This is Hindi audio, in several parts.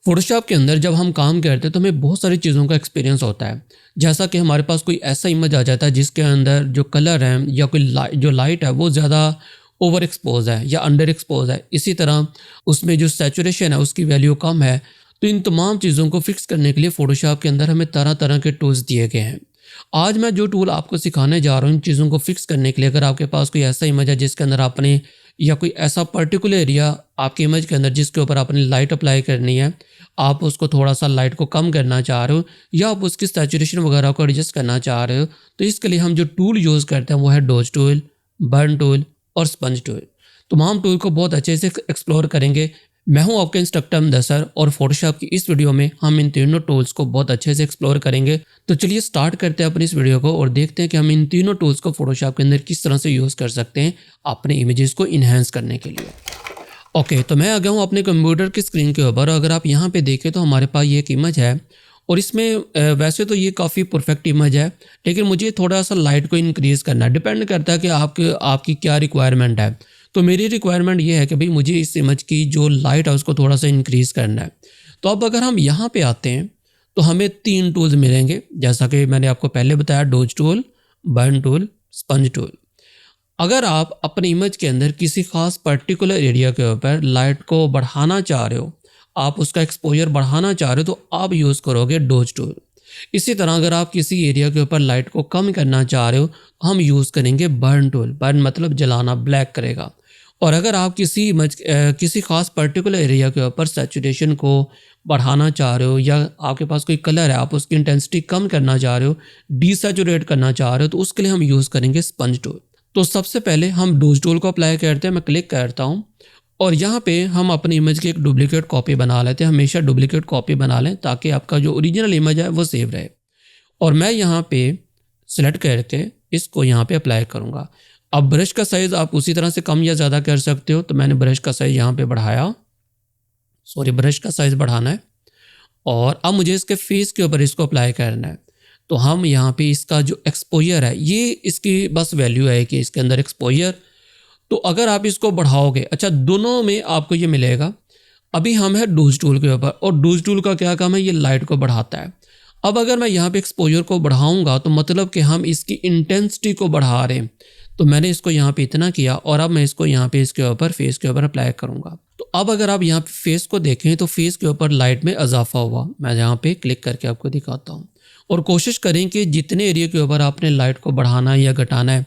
फ़ोटोशॉप के अंदर जब हम काम करते हैं तो हमें बहुत सारी चीज़ों का एक्सपीरियंस होता है। जैसा कि हमारे पास कोई ऐसा इमेज आ जाता है जिसके अंदर जो कलर है या कोई जो लाइट है वो ज़्यादा ओवर एक्सपोज है या अंडर एक्सपोज है। इसी तरह उसमें जो सैचुरेशन है उसकी वैल्यू कम है। तो इन तमाम चीज़ों को फिक्स करने के लिए फ़ोटोशॉप के अंदर हमें तरह तरह के टूल्स दिए गए हैं। आज मैं जो टूल आपको सिखाने जा रहा हूँ इन चीज़ों को फिक्स करने के लिए, अगर आपके पास कोई ऐसा इमेज है जिसके अंदर आपने या कोई ऐसा पर्टिकुलर एरिया आपके इमेज के अंदर जिसके ऊपर आपने लाइट अप्लाई करनी है, आप उसको थोड़ा सा लाइट को कम करना चाह रहे हो या आप उसकी सैचुरेशन वगैरह को एडजस्ट करना चाह रहे हो, तो इसके लिए हम जो टूल यूज़ करते हैं वो है डॉज टूल, बर्न टूल और स्पंज टूल। तमाम टूल को बहुत अच्छे से एक्सप्लोर करेंगे। मैं हूं आपके इंस्ट्रक्टर मुदस्सर और फोटोशॉप की इस वीडियो में हम इन तीनों टूल्स को बहुत अच्छे से एक्सप्लोर करेंगे। तो चलिए स्टार्ट करते हैं अपनी इस वीडियो को और देखते हैं कि हम इन तीनों टूल्स को फोटोशॉप के अंदर किस तरह से यूज़ कर सकते हैं अपने इमेजेस को इन्हेंस करने के लिए। ओके, तो मैं आ गया हूँ अपने कंप्यूटर की स्क्रीन के ऊपर। अगर आप यहाँ पे देखें तो हमारे पास ये एक इमेज है और इसमें वैसे तो ये काफ़ी परफेक्ट इमेज है, लेकिन मुझे थोड़ा सा लाइट को इंक्रीज़ करना है। डिपेंड करता है कि आपकी क्या रिक्वायरमेंट है। तो मेरी रिक्वायरमेंट ये है कि भाई मुझे इस इमेज की जो लाइट है उसको थोड़ा सा इंक्रीज़ करना है। तो अब अगर हम यहाँ पे आते हैं तो हमें 3 टूल्स मिलेंगे, जैसा कि मैंने आपको पहले बताया, dodge tool, burn tool, sponge tool. अगर आप अपने इमेज के अंदर किसी खास पर्टिकुलर एरिया के ऊपर लाइट को बढ़ाना चाह रहे हो, आप उसका एक्सपोजर बढ़ाना चाह रहे हो, तो आप यूज़ करोगे डॉज टूल। इसी तरह अगर आप किसी एरिया के ऊपर लाइट को कम करना चाह रहे हो, हम यूज़ करेंगे बर्न टूल। बर्न मतलब जलाना, ब्लैक करेगा। और अगर आप किसी खास पर्टिकुलर एरिया के ऊपर सैचुरेशन को बढ़ाना चाह रहे हो या आपके पास कोई कलर है आप उसकी इंटेंसिटी कम करना चाह रहे हो, डीसैचुरेट करना चाह रहे हो, तो उसके लिए हम यूज़ करेंगे स्पंज टूल। तो सबसे पहले हम डोज टूल को अप्लाई करते हैं। मैं क्लिक करता हूँ और यहाँ पे हम अपनी इमेज की एक डुप्लीकेट कॉपी बना लेते हैं। हमेशा डुप्लीकेट कॉपी बना लें ताकि आपका जो ओरिजिनल इमेज है वो सेव रहे। और मैं यहाँ पे सिलेक्ट करके इसको यहाँ पे अप्लाई करूँगा। अब ब्रश का साइज़ आप उसी तरह से कम या ज़्यादा कर सकते हो। तो मैंने ब्रश का साइज़ यहाँ पे बढ़ाया, ब्रश का साइज़ बढ़ाना है और अब मुझे इसके फेस के ऊपर इसको अप्लाई करना है। तो हम यहाँ पे इसका जो एक्सपोजर है, ये इसकी बस वैल्यू है कि इसके अंदर एक्सपोजर, तो अगर आप इसको बढ़ाओगे, अच्छा दोनों में आपको ये मिलेगा। अभी हम है डोज टूल के ऊपर और डोज टूल का क्या काम है, ये लाइट को बढ़ाता है। अब अगर मैं यहाँ पे एक्सपोजर को बढ़ाऊंगा तो मतलब कि हम इसकी इंटेंसिटी को बढ़ा रहे हैं। तो मैंने इसको यहाँ पे इतना किया और अब मैं इसको यहाँ पे इसके ऊपर फेस के ऊपर अप्लाई करूँगा। तो अब अगर आप यहाँ पे फेस को देखें तो फेस के ऊपर लाइट में इजाफा हुआ। मैं यहाँ पे क्लिक करके आपको दिखाता हूँ और कोशिश करें कि जितने एरिया के ऊपर आपने लाइट को बढ़ाना है या घटाना है,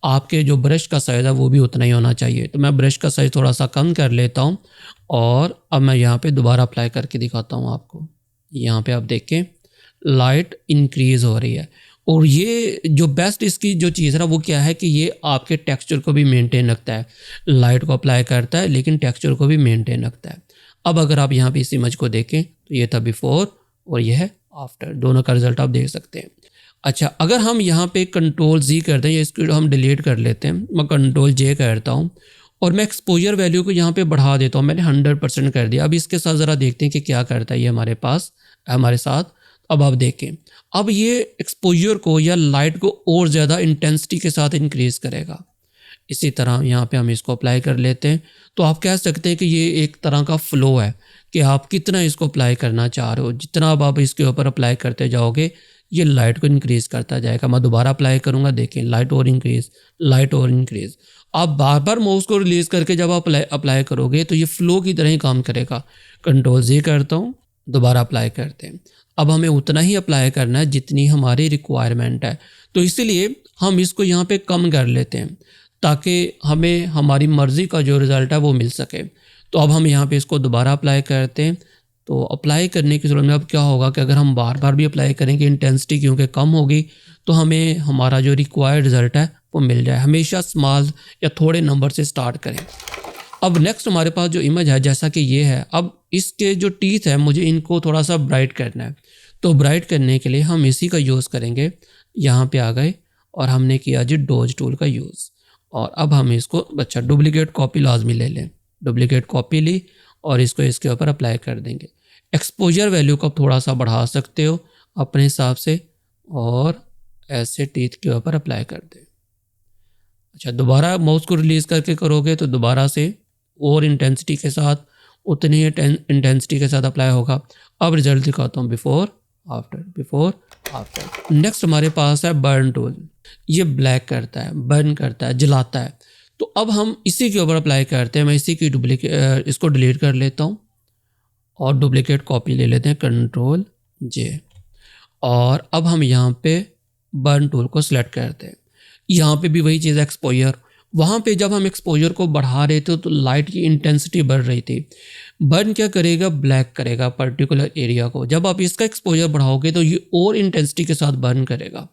आपके जो ब्रश का साइज़ है वो भी उतना ही होना चाहिए। तो मैं ब्रश का साइज़ थोड़ा सा कम कर लेता हूँ और अब मैं यहाँ पे दोबारा अप्लाई करके दिखाता हूँ आपको। यहाँ पे आप देखें लाइट इंक्रीज़ हो रही है। और ये जो बेस्ट इसकी जो चीज़ है ना वो क्या है कि ये आपके टेक्सचर को भी मेंटेन रखता है। लाइट को अप्लाई करता है लेकिन टेक्सचर को भी मेंटेन रखता है। अब अगर आप यहाँ पे इस इमेज को देखें तो ये था बिफोर और ये है आफ्टर, दोनों का रिजल्ट आप देख सकते हैं। अच्छा, अगर हम यहाँ पे कंट्रोल जी करते हैं या इसको हम डिलीट कर लेते हैं, मैं कंट्रोल जे करता हूँ और मैं एक्सपोजर वैल्यू को यहाँ पे बढ़ा देता हूँ। मैंने 100% कर दिया। अब इसके साथ ज़रा देखते हैं कि क्या करता है ये हमारे साथ। अब आप देखें, अब ये एक्सपोजर को या लाइट को और ज़्यादा इंटेंसिटी के साथ इंक्रीज़ करेगा। इसी तरह यहाँ पे हम इसको अप्लाई कर लेते हैं। तो आप कह सकते हैं कि ये एक तरह का फ़्लो है कि आप कितना इसको अप्लाई करना चाह रहे हो। जितना अब आप इसके ऊपर अप्लाई करते जाओगे ये लाइट को इंक्रीज़ करता जाएगा। मैं दोबारा अप्लाई करूँगा, देखें लाइट और इंक्रीज़, लाइट और इंक्रीज़। आप बार बार माउस को रिलीज़ करके जब आप अप्लाई करोगे तो ये फ़्लो की तरह ही काम करेगा। कंट्रोल जी करता हूँ, दोबारा अप्लाई करते हैं। अब हमें उतना ही अप्लाई करना है जितनी हमारी रिक्वायरमेंट है। तो इसीलिए हम इसको यहाँ पे कम कर लेते हैं ताकि हमें हमारी मर्ज़ी का जो रिज़ल्ट है वो मिल सके। तो अब हम यहाँ पे इसको दोबारा अप्लाई करते हैं। तो अप्लाई करने की ज़रूरत में अब क्या होगा कि अगर हम बार बार भी अप्लाई करेंगे, इंटेंसिटी क्योंकि कम होगी, तो हमें हमारा जो रिक्वायर्ड रिज़ल्ट है वो मिल जाए। हमेशा स्मॉल या थोड़े नंबर से स्टार्ट करें। अब नेक्स्ट हमारे पास जो इमेज है जैसा कि ये है, अब इसके जो टीथ है मुझे इनको थोड़ा सा ब्राइट करना है। तो ब्राइट करने के लिए हम इसी का यूज़ करेंगे। यहाँ पे आ गए और हमने किया जी डॉज टूल का यूज़। और अब हम इसको, अच्छा डुप्लीकेट कॉपी लाजमी ले लें। डुप्लीकेट कॉपी ली और इसको इसके ऊपर अप्लाई कर देंगे। एक्सपोजर वैल्यू को आप थोड़ा सा बढ़ा सकते हो अपने हिसाब से और ऐसे टीथ के ऊपर अप्लाई कर दें। अच्छा, दोबारा माउस को रिलीज़ करके करोगे तो दोबारा से और इंटेंसिटी के साथ उतनी ही इंटेंसिटी के साथ अप्लाई होगा। अब रिजल्ट दिखाता हूँ बिफोर आफ्टर। नेक्स्ट हमारे पास है बर्न टूल। ये ब्लैक करता है, बर्न करता है, जलाता है। तो अब हम इसी के ऊपर अप्लाई करते हैं। मैं इसी की इसको डिलीट कर लेता हूँ और डुप्लीकेट कॉपी ले लेते हैं, Ctrl+J। और अब हम यहाँ पे बर्न टूल को सिलेक्ट करते हैं। यहाँ पे भी वही चीज़ है, एक्सपोजर। वहाँ पे जब हम एक्सपोजर को बढ़ा रहे थे तो लाइट की इंटेंसिटी बढ़ रही थी। बर्न क्या करेगा, ब्लैक करेगा पर्टिकुलर एरिया को। जब आप इसका एक्सपोजर बढ़ाओगे तो ये और इंटेंसिटी के साथ बर्न करेगा।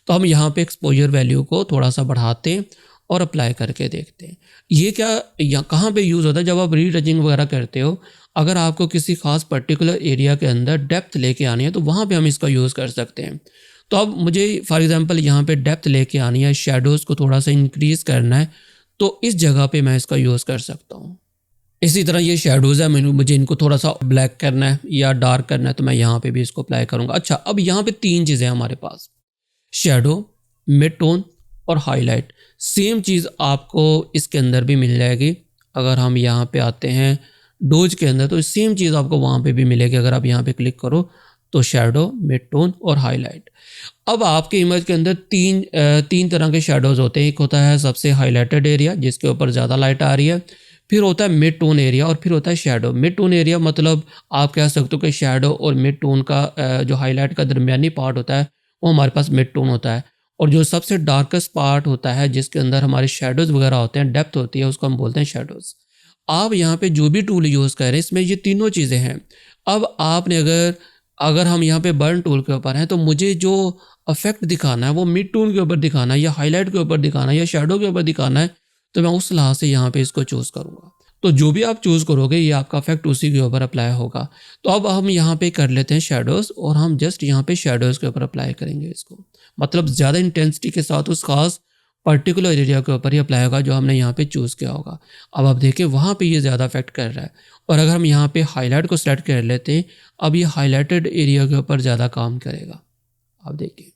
तो हम यहाँ पे एक्सपोजर वैल्यू को थोड़ा सा बढ़ाते हैं और अप्लाई करके देखते हैं। ये क्या कहाँ पे यूज़ होता है, जब आप रीटचिंग वगैरह करते हो। अगर आपको किसी खास पर्टिकुलर एरिया के अंदर डेप्थ लेके आनी है तो वहाँ पे हम इसका यूज़ कर सकते हैं। तो अब मुझे फॉर एग्जांपल यहाँ पे डेप्थ लेके आनी है, शेडोज़ को थोड़ा सा इंक्रीज़ करना है, तो इस जगह पे मैं इसका यूज़ कर सकता हूँ। इसी तरह ये शेडोज़ है, मुझे इनको थोड़ा सा ब्लैक करना है या डार्क करना है, तो मैं यहाँ पे भी इसको अप्लाई करूँगा। अच्छा, अब यहाँ पे 3 चीज़ें हमारे पास, शेडो, मिड टोन और हाईलाइट। सेम चीज़ आपको इसके अंदर भी मिल जाएगी। अगर हम यहाँ पे आते हैं डोज के अंदर तो सेम चीज़ आपको वहाँ पे भी मिलेगी। अगर आप यहाँ पे क्लिक करो तो शेडो, मिड टोन और हाईलाइट। अब आपके इमेज के अंदर तीन तरह के शेडोज़ होते हैं। एक होता है सबसे हाईलाइटेड एरिया जिसके ऊपर ज़्यादा लाइट आ रही है, फिर होता है मिड टोन एरिया और फिर होता है शेडो। मिड टोन एरिया मतलब आप कह सकते हो कि शेडो और मिड टोन का जो हाईलाइट का दरमियानी पार्ट होता है वो हमारे पास मिड टोन होता है। और जो सबसे डार्केस्ट पार्ट होता है जिसके अंदर हमारे शेडोज़ वगैरह होते हैं, डेप्थ होती है, उसको हम बोलते हैं शेडोज़। आप यहाँ पे जो भी टूल यूज़ कर रहे हैं इसमें ये तीनों चीज़ें हैं। अब आपने अगर हम यहाँ पे बर्न टूल के ऊपर हैं तो मुझे जो इफेक्ट दिखाना है वो मिड टोन के ऊपर दिखाना है या हाईलाइट के ऊपर दिखाना है या शेडो के ऊपर दिखाना है, तो मैं उस लिहाज से यहाँ पे इसको चूज़ करूँगा। तो जो भी आप चूज़ करोगे ये आपका इफेक्ट उसी के ऊपर अप्लाई होगा। तो अब हम यहाँ पे कर लेते हैं शेडोज़ और हम जस्ट यहाँ पे शेडोज़ के ऊपर अप्लाई करेंगे इसको। मतलब ज़्यादा इंटेंसिटी के साथ उस खास पर्टिकुलर एरिया के ऊपर ही अप्लाई होगा जो हमने यहाँ पे चूज़ किया होगा। अब आप देखिए वहाँ पे ये ज़्यादा इफेक्ट कर रहा है। और अगर हम यहाँ पे हाईलाइट को सेलेक्ट कर लेते हैं, अब ये हाईलाइटेड एरिया के ऊपर ज़्यादा काम करेगा। आप देखिए,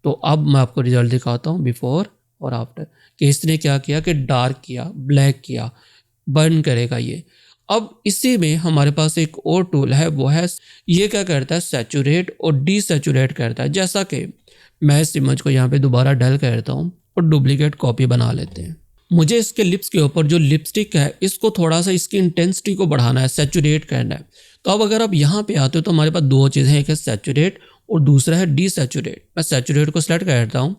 तो अब मैं आपको रिजल्ट दिखाता हूँ बिफोर और आफ्टर कि इसने क्या किया कि डार्क किया, ब्लैक किया, बर्न करेगा ये। अब इसी में हमारे पास एक और टूल है, वो है ये क्या करता है, सैचुरेट और डीसैचुरेट करता है। जैसा कि मैं इस इमेज को यहाँ पे दोबारा डल करता हूँ और डुप्लीकेट कॉपी बना लेते हैं। मुझे इसके लिप्स के ऊपर जो लिपस्टिक है इसको थोड़ा सा इसकी इंटेंसिटी को बढ़ाना है, सैचुरेट करना है। तो अब अगर आप यहाँ पे आते हो तो हमारे पास 2 चीज़ें हैं, एक है सैचुरेट और दूसरा है डीसैचुरेट। मैं सैचुरेट को सेलेक्ट करता हूँ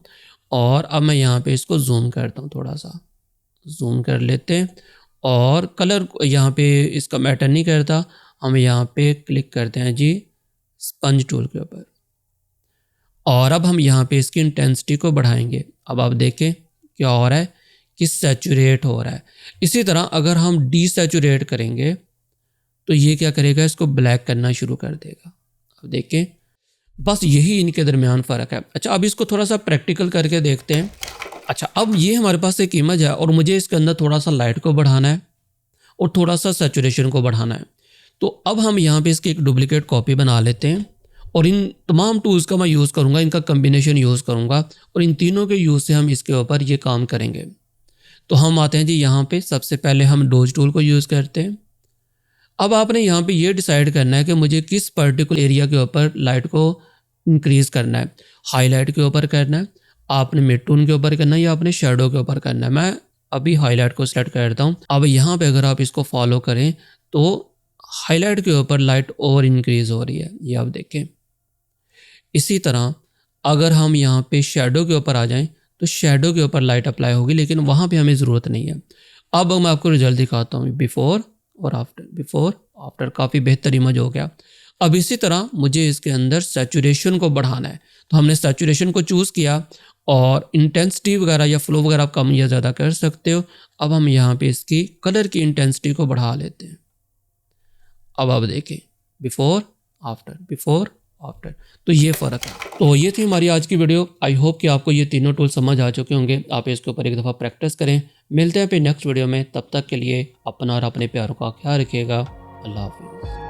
और अब मैं यहाँ पे इसको जूम करता हूँ, थोड़ा सा जूम कर लेते हैं। और कलर यहाँ पे इसका मैटर नहीं करता, हम यहाँ पे क्लिक करते हैं जी स्पंज टूल के ऊपर और अब हम यहाँ पे इसकी इंटेंसिटी को बढ़ाएंगे। अब आप देखें क्या हो रहा है कि सैचुरेट हो रहा है। इसी तरह अगर हम डीसैचुरेट करेंगे तो ये क्या करेगा, इसको ब्लैक करना शुरू कर देगा। अब देखें, बस यही इनके दरमियान फ़र्क है। अच्छा, अब इसको थोड़ा सा प्रैक्टिकल करके देखते हैं। अच्छा, अब ये हमारे पास एक इमेज है और मुझे इसके अंदर थोड़ा सा लाइट को बढ़ाना है और थोड़ा सा सैचुरेशन को बढ़ाना है। तो अब हम यहाँ पे इसकी एक डुप्लीकेट कॉपी बना लेते हैं और इन तमाम टूल्स का मैं यूज़ करूँगा, इनका कम्बिनेशन यूज़ करूँगा और इन तीनों के यूज़ से हम इसके ऊपर ये काम करेंगे। तो हम आते हैं जी यहाँ पे, सबसे पहले हम डोज टूल को यूज़ करते हैं। अब आपने यहाँ पे ये डिसाइड करना है कि मुझे किस पर्टिकुलर एरिया के ऊपर लाइट को इंक्रीज़ करना है। हाईलाइट के ऊपर करना है, आपने मिड टोन के ऊपर करना है या आपने शेडो के ऊपर करना है। मैं अभी हाईलाइट को सेलेक्ट करता हूँ। अब यहाँ पे अगर आप इसको फॉलो करें तो हाईलाइट के ऊपर लाइट और इंक्रीज़ हो रही है, ये आप देखें। इसी तरह अगर हम यहाँ पे शेडो के ऊपर आ जाएं तो शेडो के ऊपर लाइट अप्लाई होगी, लेकिन वहाँ पे हमें ज़रूरत नहीं है। अब मैं आपको रिजल्ट दिखाता हूँ बिफोर और आफ्टर काफ़ी बेहतर इमेज हो गया। अब इसी तरह मुझे इसके अंदर सैचुरेशन को बढ़ाना है, तो हमने सैचुरेशन को चूज़ किया और इंटेंसिटी वगैरह या फ्लो वगैरह आप कम या ज़्यादा कर सकते हो। अब हम यहाँ पे इसकी कलर की इंटेंसिटी को बढ़ा लेते हैं। अब आप देखें बिफोर आफ्टर, तो ये फ़र्क है। तो ये थी हमारी आज की वीडियो। आई होप कि आपको ये तीनों टूल समझ आ चुके होंगे। आप इसके ऊपर एक दफ़ा प्रैक्टिस करें। मिलते हैं फिर नेक्स्ट वीडियो में, तब तक के लिए अपना और अपने प्यारों का ख्याल रखिएगा। अल्लाह हाफिज़।